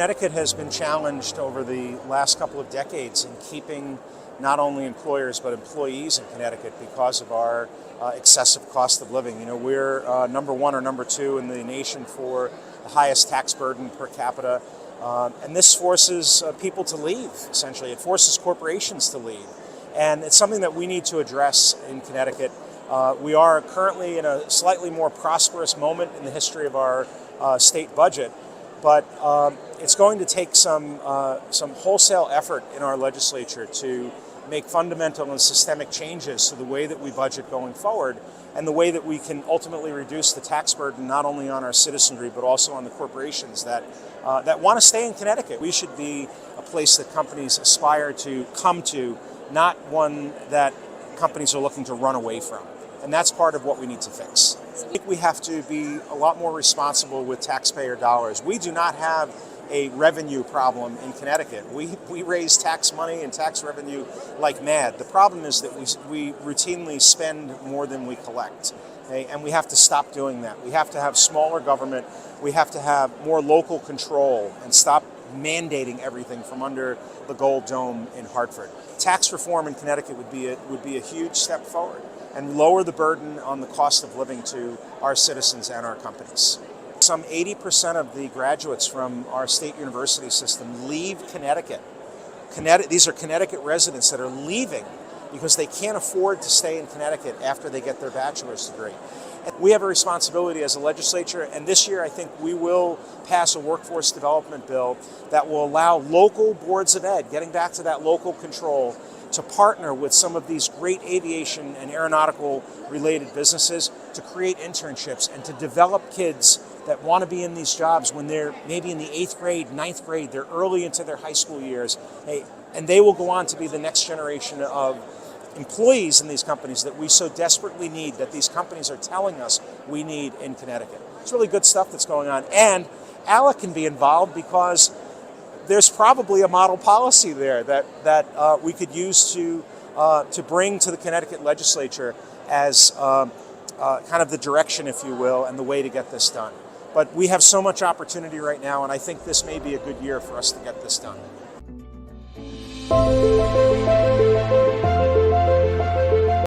Connecticut has been challenged over the last couple of decades in keeping not only employers but employees in Connecticut because of our excessive cost of living. You know, we're number one or number two in the nation for the highest tax burden per capita, and this forces people to leave, essentially. It forces corporations to leave, and it's something that we need to address in Connecticut. We are currently in a slightly more prosperous moment in the history of our state budget, but it's going to take some wholesale effort in our legislature to make fundamental and systemic changes to the way that we budget going forward and the way that we can ultimately reduce the tax burden not only on our citizenry but also on the corporations that want to stay in Connecticut. We should be a place that companies aspire to come to, not one that companies are looking to run away from. And that's part of what we need to fix. I think we have to be a lot more responsible with taxpayer dollars. We do not have a revenue problem in Connecticut. We raise tax money and tax revenue like mad. The problem is that we routinely spend more than we collect. Okay? And we have to stop doing that. We have to have smaller government. We have to have more local control and stop mandating everything from under the Gold Dome in Hartford. Tax reform in Connecticut would be a huge step forward and lower the burden on the cost of living to our citizens and our companies. Some 80% of the graduates from our state university system leave Connecticut. These are Connecticut residents that are leaving because they can't afford to stay in Connecticut after they get their bachelor's degree. And we have a responsibility as a legislature, and this year I think we will pass a workforce development bill that will allow local boards of ed, getting back to that local control, to partner with some of these great aviation and aeronautical related businesses to create internships and to develop kids that want to be in these jobs when they're maybe in the 8th grade, 9th grade, they're early into their high school years, and they will go on to be the next generation of employees in these companies that we so desperately need, that these companies are telling us we need in Connecticut. It's really good stuff that's going on, and ALEC can be involved because there's probably a model policy there that we could use to bring to the Connecticut legislature as kind of the direction, if you will, and the way to get this done. But we have so much opportunity right now, and I think this may be a good year for us to get this done.